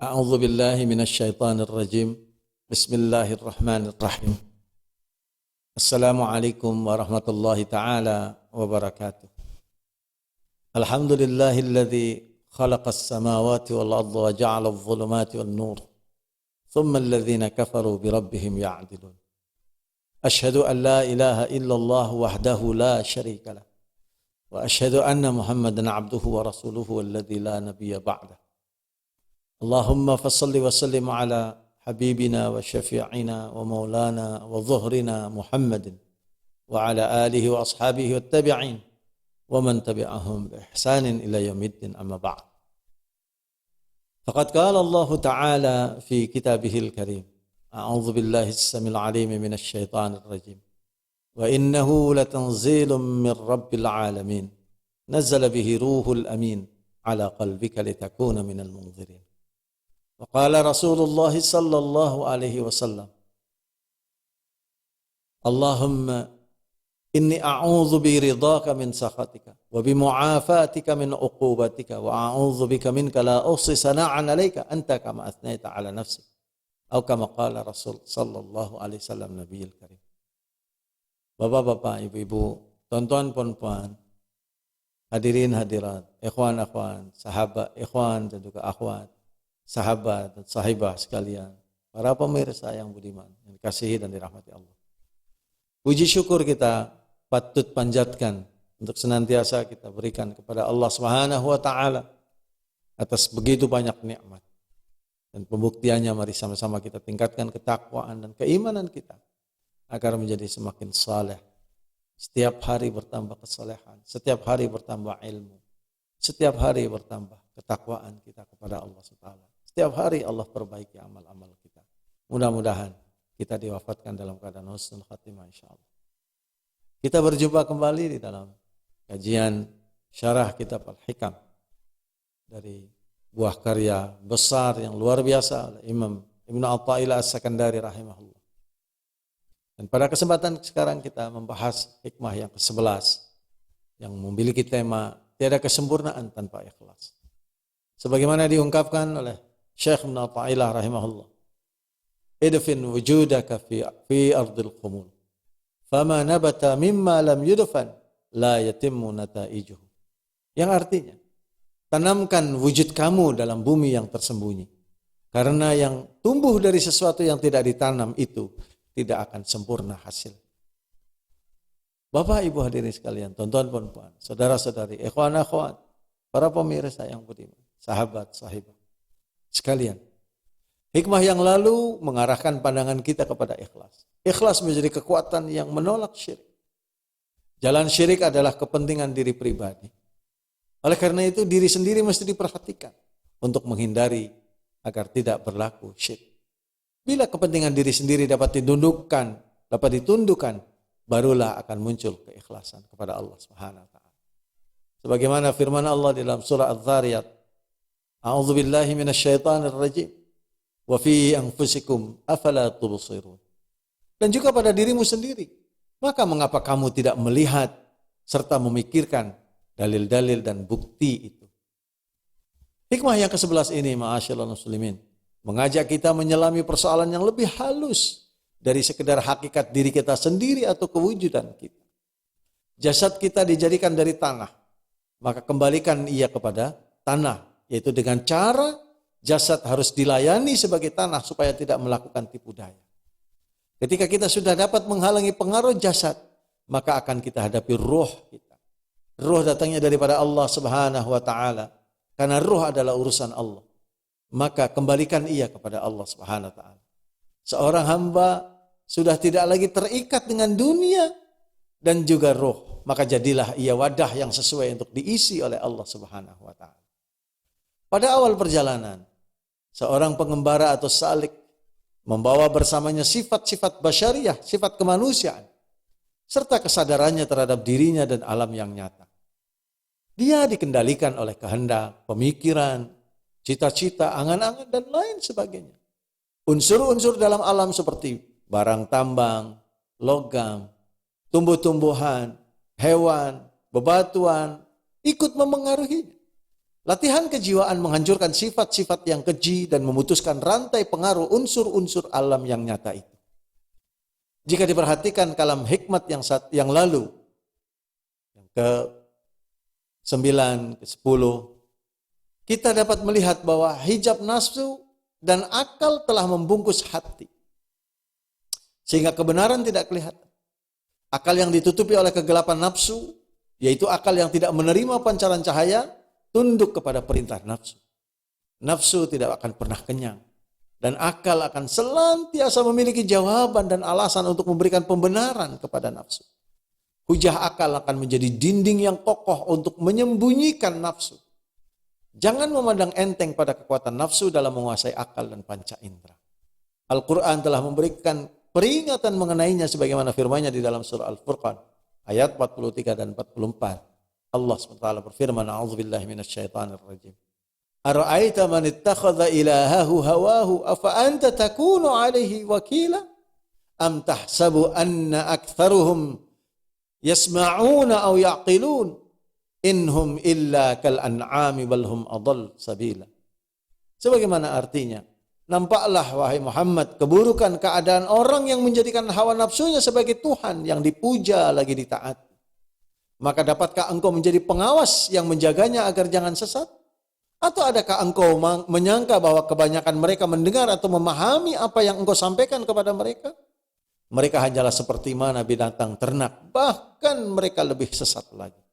A'udzu billahi minasyaitonir rajim. Bismillahirrahmanirrahim. Assalamualaikum warahmatullahi taala wabarakatuh. Alhamdulillahilladzi khalaqas samawati wal arda wa ja'ala adh-dhulumati wan nur. Thumma alladhina kafaru bi rabbihim ya'dilun. Ashhadu an la ilaha illallah wahdahu la syarika lah. Wa ashhadu anna Muhammadan 'abduhu wa rasuluhu alladzi la nabiyya ba'dah. Allahumma fassalli wa sallim ala habibina wa syafi'ina wa maulana wa zuhrina Muhammadin wa ala alihi wa ashabihi wa tabi'in wa man tabi'ahum bi ihsanin ila yaumiddin amma ba'd. Faqad qala Allah Ta'ala fi kitabihil karim. A'udzu billahi as-samil 'alim minasy syaithanir rajim. Wa innahu latanzilun min rabbil alamin. Nazzala bihi ruhul amin ala qalbika litakuna minal munzirin. وقال رسول الله صلى الله عليه وسلم اللهم إني أعوذ برضاك من سخطك وبمعافاتك من عقوبتك وأعوذ بك منك لا أحصي ثناء عليك أنت كما أثنيت على نفسك أو كما قال رسول صلى الله عليه وسلم نبي الكريم. Bapak-bapak, ibu-ibu, tuan-tuan, puan-puan, hadirin hadirat, ikhwan-akhwan, sahabat, ikhwan dan juga akhwat, sahabat dan sahibah sekalian, para pemirsa yang budiman, yang dikasihi dan dirahmati Allah. Puji syukur kita patut panjatkan untuk senantiasa kita berikan kepada Allah Subhanahu wa taala atas begitu banyak nikmat. Dan pembuktiannya mari sama-sama kita tingkatkan ketakwaan dan keimanan kita agar menjadi semakin saleh. Setiap hari bertambah kesalehan, setiap hari bertambah ilmu, setiap hari bertambah ketakwaan kita kepada Allah Subhanahu. Setiap hari Allah perbaiki amal-amal kita. Mudah-mudahan kita diwafatkan dalam keadaan husnul khatimah insyaallah. Kita berjumpa kembali di dalam kajian syarah kitab Al-Hikam dari buah karya besar yang luar biasa oleh Imam Ibnu Athaillah As-Sakandari rahimahullah. Dan pada kesempatan sekarang kita membahas hikmah yang ke-11 yang memiliki tema tiada kesempurnaan tanpa ikhlas. Sebagaimana diungkapkan oleh Syekh Ibnu Athaillah rahimahullah, idfin wujudaka fi ardil qumul fama nabata mimma lam yudfan la yatimmu nataijuhu. Yang artinya, tanamkan wujud kamu dalam bumi yang tersembunyi, karena yang tumbuh dari sesuatu yang tidak ditanam itu tidak akan sempurna hasil. Bapak Ibu hadirin sekalian, tuan-tuan puan-puan, saudara-saudari, ikhwan akhwat, para pemirsa yang budiman, sahabat sahibah sekalian, hikmah yang lalu mengarahkan pandangan kita kepada ikhlas. Ikhlas menjadi kekuatan yang menolak syirik. Jalan syirik adalah kepentingan diri pribadi. Oleh karena itu diri sendiri mesti diperhatikan untuk menghindari agar tidak berlaku syirik. Bila kepentingan diri sendiri dapat ditundukkan, barulah akan muncul keikhlasan kepada Allah Subhanahu wa taala. Sebagaimana firman Allah di dalam surah Adz-Dzariyat, A'udzu billahi minasyaitonir rajim. Wa fi anfusikum afala tubsirun. Dan juga pada dirimu sendiri. Maka mengapa kamu tidak melihat serta memikirkan dalil-dalil dan bukti itu? Hikmah yang ke-11 ini, ma'asyiral muslimin, mengajak kita menyelami persoalan yang lebih halus dari sekedar hakikat diri kita sendiri atau kewujudan kita. Jasad kita dijadikan dari tanah, maka kembalikan ia kepada tanah, yaitu dengan cara jasad harus dilayani sebagai tanah supaya tidak melakukan tipu daya. Ketika kita sudah dapat menghalangi pengaruh jasad, maka akan kita hadapi ruh kita. Ruh datangnya daripada Allah Subhanahu wa taala, karena ruh adalah urusan Allah. Maka kembalikan ia kepada Allah Subhanahu wa taala. Seorang hamba sudah tidak lagi terikat dengan dunia dan juga roh, maka jadilah ia wadah yang sesuai untuk diisi oleh Allah Subhanahu wa taala. Pada awal perjalanan, seorang pengembara atau salik membawa bersamanya sifat-sifat basyariah, sifat kemanusiaan, serta kesadarannya terhadap dirinya dan alam yang nyata. Dia dikendalikan oleh kehendak, pemikiran, cita-cita, angan-angan, dan lain sebagainya. Unsur-unsur dalam alam seperti barang tambang, logam, tumbuh-tumbuhan, hewan, bebatuan, ikut memengaruhinya. Latihan kejiwaan menghancurkan sifat-sifat yang keji dan memutuskan rantai pengaruh unsur-unsur alam yang nyata itu. Jika diperhatikan kalam hikmat yang lalu, yang ke-9, ke-10, kita dapat melihat bahwa hijab nafsu dan akal telah membungkus hati. Sehingga kebenaran tidak kelihatan. Akal yang ditutupi oleh kegelapan nafsu, yaitu akal yang tidak menerima pancaran cahaya, tunduk kepada perintah nafsu. Nafsu tidak akan pernah kenyang. Dan akal akan senantiasa memiliki jawaban dan alasan untuk memberikan pembenaran kepada nafsu. Hujah akal akan menjadi dinding yang kokoh untuk menyembunyikan nafsu. Jangan memandang enteng pada kekuatan nafsu dalam menguasai akal dan panca indera. Al-Quran telah memberikan peringatan mengenainya sebagaimana firman-Nya di dalam surah Al-Furqan ayat 43 dan 44. Allah SWT berfirman, A'udzubillahi minasyaitonirrajim. Ara'aita man ittakhadha ilahahu hawahu afa anta takunu alaihi wakila am tahsabu anna aktharuhum yasma'una aw yaqilun inhum illa kal an'ami bal hum adall sabila. Sebagaimana artinya, nampaklah wahai Muhammad keburukan keadaan orang yang menjadikan hawa nafsunya sebagai Tuhan yang dipuja lagi ditaati. Maka dapatkah engkau menjadi pengawas yang menjaganya agar jangan sesat? Atau adakah engkau menyangka bahwa kebanyakan mereka mendengar atau memahami apa yang engkau sampaikan kepada mereka? Mereka hanyalah seperti mana binatang ternak, bahkan mereka lebih sesat lagi.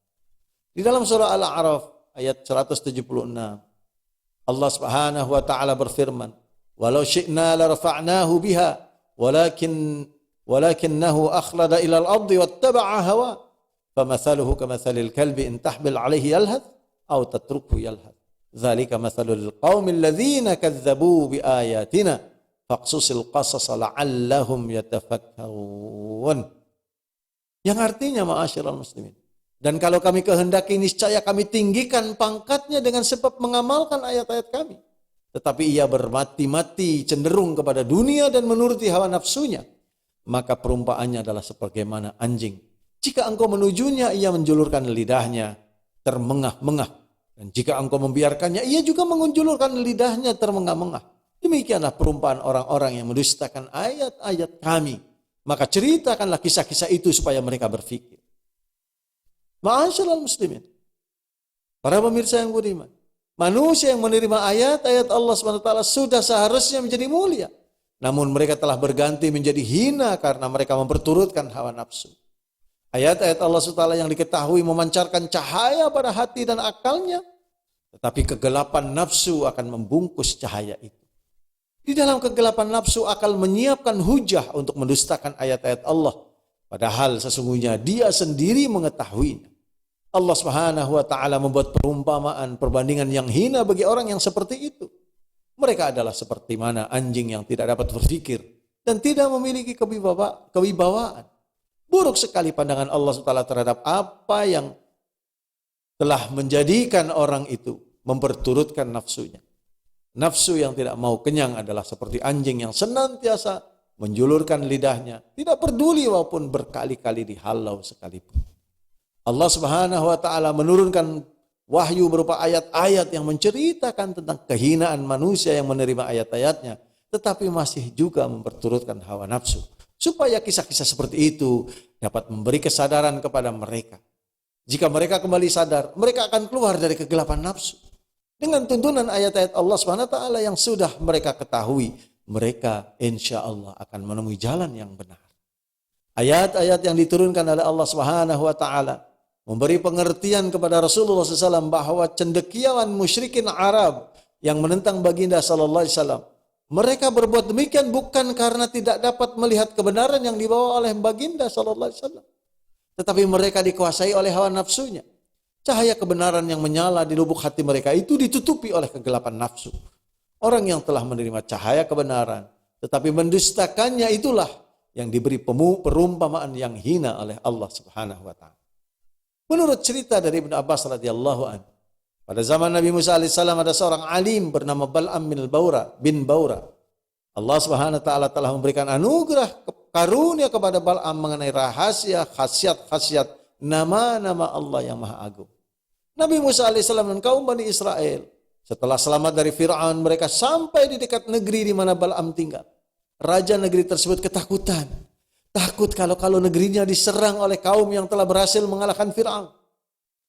Di dalam surah Al-A'raf ayat 176, Allah Subhanahu wa taala berfirman, "Walau syi'na la rafa'nahu biha, walakinnahu akhlada ila al-ardi wattaba'a hawa, famathaluhu kamathalil kalbi in tahmil 'alaihi yalhath aw tatrukhu yalhath. Dzalika mathalul qaumil ladzina kadzdzabu biayatina faqsusil qasasa la'allahum yatafakkarun." Yang artinya, ma'asyiral muslimin, dan kalau kami kehendaki niscaya kami tinggikan pangkatnya dengan sebab mengamalkan ayat-ayat kami. Tetapi ia bermati-mati cenderung kepada dunia dan menuruti hawa nafsunya. Maka perumpamannya adalah sebagaimana anjing. Jika engkau menujunya, ia menjulurkan lidahnya termengah-mengah. Dan jika engkau membiarkannya, ia juga menjulurkan lidahnya termengah-mengah. Demikianlah perumpamaan orang-orang yang mendustakan ayat-ayat kami. Maka ceritakanlah kisah-kisah itu supaya mereka berfikir. Ma'asyiral muslimin, para pemirsa yang budiman, manusia yang menerima ayat-ayat Allah SWT sudah seharusnya menjadi mulia. Namun mereka telah berganti menjadi hina karena mereka memperturutkan hawa nafsu. Ayat-ayat Allah SWT yang diketahui memancarkan cahaya pada hati dan akalnya, tetapi kegelapan nafsu akan membungkus cahaya itu. Di dalam kegelapan nafsu, akal menyiapkan hujah untuk mendustakan ayat-ayat Allah, padahal sesungguhnya dia sendiri mengetahuinya. Allah Subhanahu wa taala membuat perumpamaan perbandingan yang hina bagi orang yang seperti itu. Mereka adalah seperti mana anjing yang tidak dapat berpikir dan tidak memiliki kewibawaan. Buruk sekali pandangan Allah SWT terhadap apa yang telah menjadikan orang itu memperturutkan nafsunya. Nafsu yang tidak mau kenyang adalah seperti anjing yang senantiasa menjulurkan lidahnya, tidak peduli walaupun berkali-kali dihalau sekalipun. Allah Subhanahu wa taala menurunkan wahyu berupa ayat-ayat yang menceritakan tentang kehinaan manusia yang menerima ayat-ayatnya, tetapi masih juga memperturutkan hawa nafsu. Supaya kisah-kisah seperti itu dapat memberi kesadaran kepada mereka. Jika mereka kembali sadar, mereka akan keluar dari kegelapan nafsu. Dengan tuntunan ayat-ayat Allah SWT yang sudah mereka ketahui, mereka insya Allah akan menemui jalan yang benar. Ayat-ayat yang diturunkan oleh Allah Subhanahu wa taala memberi pengertian kepada Rasulullah SAW bahwa cendekiawan musyrikin Arab yang menentang baginda sallallahu alaihi wasallam, mereka berbuat demikian bukan karena tidak dapat melihat kebenaran yang dibawa oleh baginda sallallahu alaihi wasallam, tetapi mereka dikuasai oleh hawa nafsunya. Cahaya kebenaran yang menyala di lubuk hati mereka itu ditutupi oleh kegelapan nafsu. Orang yang telah menerima cahaya kebenaran tetapi mendustakannya, itulah yang diberi perumpamaan yang hina oleh Allah Subhanahu wa taala. Menurut cerita dari Ibnu Abbas radhiyallahu anhu, pada zaman Nabi Musa alaihissalam ada seorang alim bernama Bal'am bin Baura. Allah Subhanahu wa taala telah memberikan anugerah karunia kepada Bal'am mengenai rahasia khasiat-khasiat nama-nama Allah yang Maha Agung. Nabi Musa alaihissalam dan kaum Bani Israel setelah selamat dari Fir'aun, mereka sampai di dekat negeri di mana Bal'am tinggal. Raja negeri tersebut ketakutan. Takut kalau negerinya diserang oleh kaum yang telah berhasil mengalahkan Fir'aun.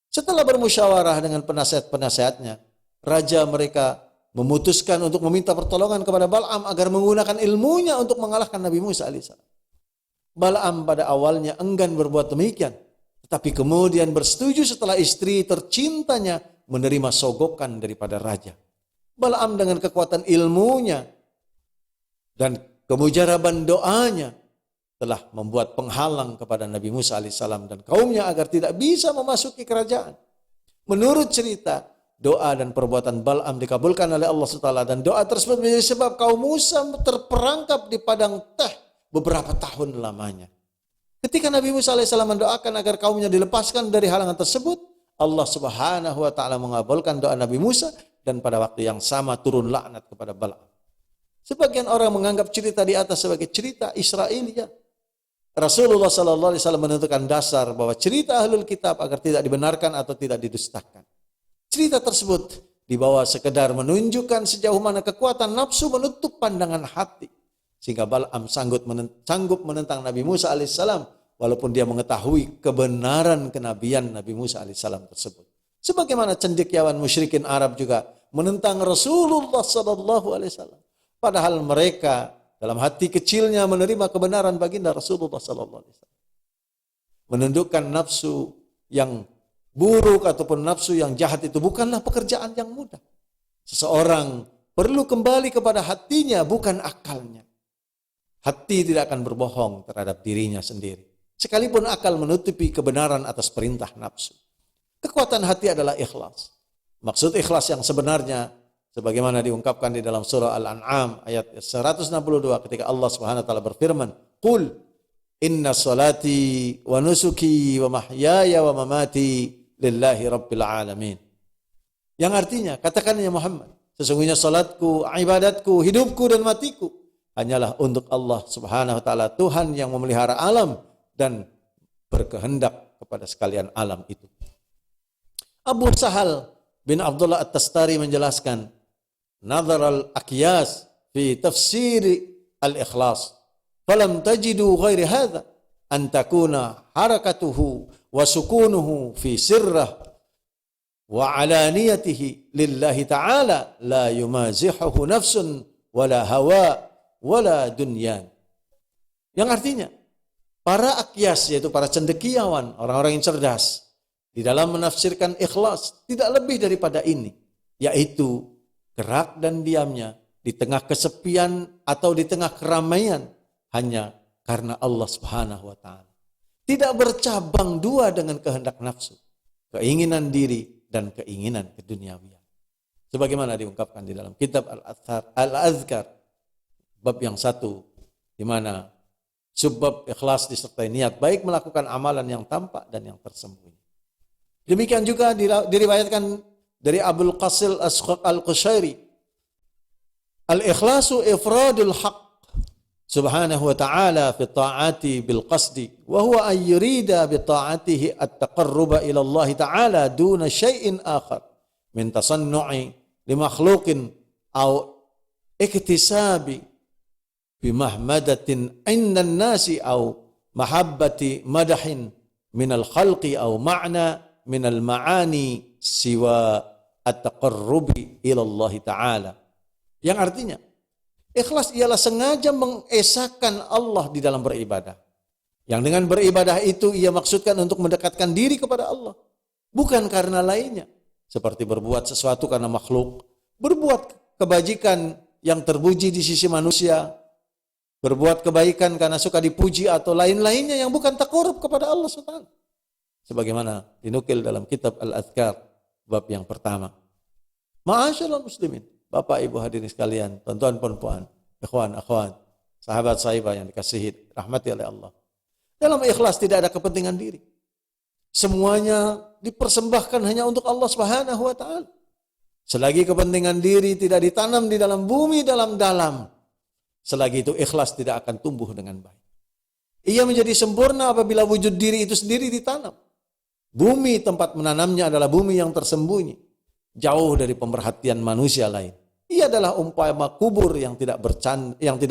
Setelah bermusyawarah dengan penasihat-penasihatnya, raja mereka memutuskan untuk meminta pertolongan kepada Bal'am agar menggunakan ilmunya untuk mengalahkan Nabi Musa alaihissalam. Bal'am pada awalnya enggan berbuat demikian, tetapi kemudian bersetuju setelah istri tercintanya menerima sogokan daripada raja. Bal'am dengan kekuatan ilmunya dan kemujaraban doanya telah membuat penghalang kepada Nabi Musa alaihissalam dan kaumnya agar tidak bisa memasuki kerajaan. Menurut cerita, doa dan perbuatan Bal'am dikabulkan oleh Allah SWT, dan doa tersebut menjadi sebab kaum Musa terperangkap di padang teh beberapa tahun lamanya. Ketika Nabi Musa alaihissalam mendoakan agar kaumnya dilepaskan dari halangan tersebut, Allah Subhanahu wa taala mengabulkan doa Nabi Musa, dan pada waktu yang sama turun laknat kepada Bal'am. Sebagian orang menganggap cerita di atas sebagai cerita Israiliyah. Rasulullah sallallahu alaihi wasallam menentukan dasar bahwa cerita ahlul kitab agar tidak dibenarkan atau tidak didustakan. Cerita tersebut dibawa sekedar menunjukkan sejauh mana kekuatan nafsu menutup pandangan hati, sehingga Bal'am sanggup menentang Nabi Musa alaihissalam walaupun dia mengetahui kebenaran kenabian Nabi Musa alaihissalam tersebut. Sebagaimana cendekiawan musyrikin Arab juga menentang Rasulullah sallallahu alaihi wasallam, padahal mereka dalam hati kecilnya menerima kebenaran baginda Rasulullah sallallahu alaihi wasallam. Menundukkan nafsu yang buruk ataupun nafsu yang jahat itu bukanlah pekerjaan yang mudah. Seseorang perlu kembali kepada hatinya, bukan akalnya. Hati tidak akan berbohong terhadap dirinya sendiri, sekalipun akal menutupi kebenaran atas perintah nafsu. Kekuatan hati adalah ikhlas. Maksud ikhlas yang sebenarnya sebagaimana diungkapkan di dalam surah Al-An'am ayat 162 ketika Allah Subhanahu wa taala berfirman, "Qul inna salati wa nusuki wa mahyaya wa mamati lillahi rabbil alamin." Yang artinya, katakan ya Muhammad, sesungguhnya salatku, ibadatku, hidupku dan matiku hanyalah untuk Allah Subhanahu wa taala, Tuhan yang memelihara alam dan berkehendak kepada sekalian alam itu. Abu Sahal bin Abdullah At-Tastari menjelaskan, "Nadhar al-Aqyas fi tafsir al-ikhlas, falam tajidu ghairi hadha an takuna harakatuhu wa sukunuhu fi sirrah wa alaniyatihi lillahi ta'ala la yumazihuhu nafsun wala hawa wala dunyan." Yang artinya, para Aqyas, yaitu para cendekiawan, orang-orang yang cerdas, di dalam menafsirkan ikhlas tidak lebih daripada ini, yaitu gerak dan diamnya di tengah kesepian atau di tengah keramaian hanya karena Allah Subhanahu wa taala. Tidak bercabang dua dengan kehendak nafsu, keinginan diri dan keinginan keduniawian. Sebagaimana diungkapkan di dalam kitab Al-Azkar bab yang 1, di mana subbab ikhlas disertai niat baik melakukan amalan yang tampak dan yang tersembunyi. Demikian juga diriwayatkan dari Abul Qasil Al-Qushairi, al-ikhlasu ifradul haqq subhanahu wa ta'ala fi ta'ati bil qasdi wa huwa an yurida bi ta'atihi at-taqarruba ila Allah ta'ala duna syai'in akhar min tasannu'i li makhluqin aw iktisabi bi mahmadatin inda an-nasi aw mahabbati madahin min al-khalqi aw ma'na min al-ma'ani siwa at-taqarrubi ila Allah ta'ala. Yang artinya, ikhlas ialah sengaja mengesahkan Allah di dalam beribadah. Yang dengan beribadah itu ia maksudkan untuk mendekatkan diri kepada Allah, bukan karena lainnya. Seperti berbuat sesuatu karena makhluk, berbuat kebajikan yang terpuji di sisi manusia, berbuat kebaikan karena suka dipuji atau lain-lainnya yang bukan taqarrub kepada Allah SWT. Sebagaimana dinukil dalam kitab Al-Azkar bab yang pertama. Ma'asyiral muslimin, Bapak Ibu hadirin sekalian, tuan-tuan puan-puan, ikhwan akhwat, sahabat sahiba yang dikasihi rahmati oleh Allah. Dalam ikhlas tidak ada kepentingan diri. Semuanya dipersembahkan hanya untuk Allah Subhanahu wa taala. Selagi kepentingan diri tidak ditanam di dalam bumi dalam-dalam, selagi itu ikhlas tidak akan tumbuh dengan baik. Ia menjadi sempurna apabila wujud diri itu sendiri ditanam. Bumi tempat menanamnya adalah bumi yang tersembunyi, jauh dari pemerhatian manusia lain. Ia adalah umpama kubur yang tidak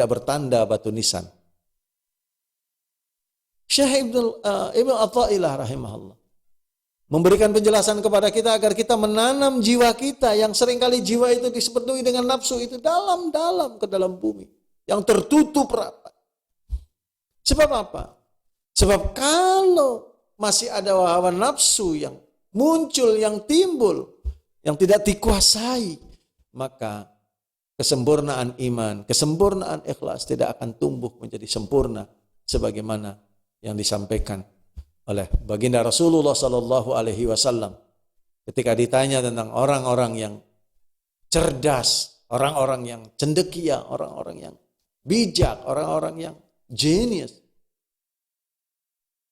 bertanda batu nisan. Syekh Ibnu Athaillah rahimahullah memberikan penjelasan kepada kita agar kita menanam jiwa kita yang seringkali jiwa itu dipenuhi dengan nafsu itu dalam-dalam ke dalam bumi yang tertutup rapat. Sebab apa? Sebab kalau masih ada hawa nafsu yang muncul, yang timbul, yang tidak dikuasai, maka kesempurnaan iman, kesempurnaan ikhlas tidak akan tumbuh menjadi sempurna sebagaimana yang disampaikan oleh baginda Rasulullah Sallallahu Alaihi Wasallam ketika ditanya tentang orang-orang yang cerdas, orang-orang yang cendekia, orang-orang yang bijak, orang-orang yang genius.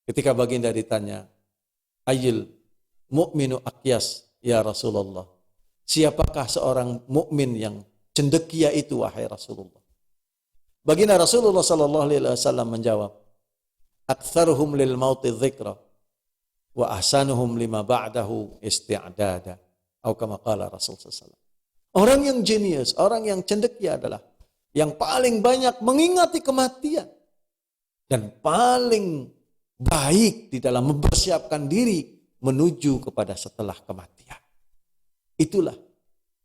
Ketika baginda ditanya, Ayyul mu'minu aqyas ya Rasulullah. Siapakah seorang mukmin yang cendekia itu wahai Rasulullah? Baginda Rasulullah sallallahu alaihi wasallam menjawab, aktsaruhum lil mauti dzikra wa ahsanuhum lima ba'dahu isti'dada. Atau kama qala Rasul sallallahu alaihi wasallam. Orang yang jenius, orang yang cendekia adalah yang paling banyak mengingati kematian dan paling baik di dalam mempersiapkan diri menuju kepada setelah kematian. Itulah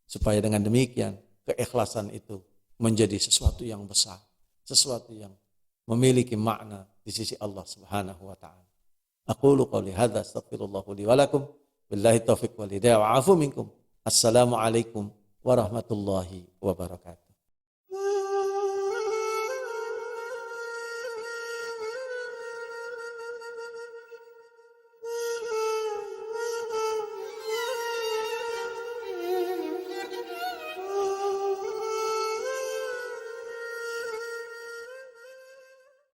supaya dengan demikian keikhlasan itu menjadi sesuatu yang besar, sesuatu yang memiliki makna di sisi Allah Subhanahu wa taala. Aqulu qouli hadza astaghfirullah li wa lakum billahi taufiq wal hidayah wa afu minkum. Assalamu alaikum warahmatullahi wabarakatuh.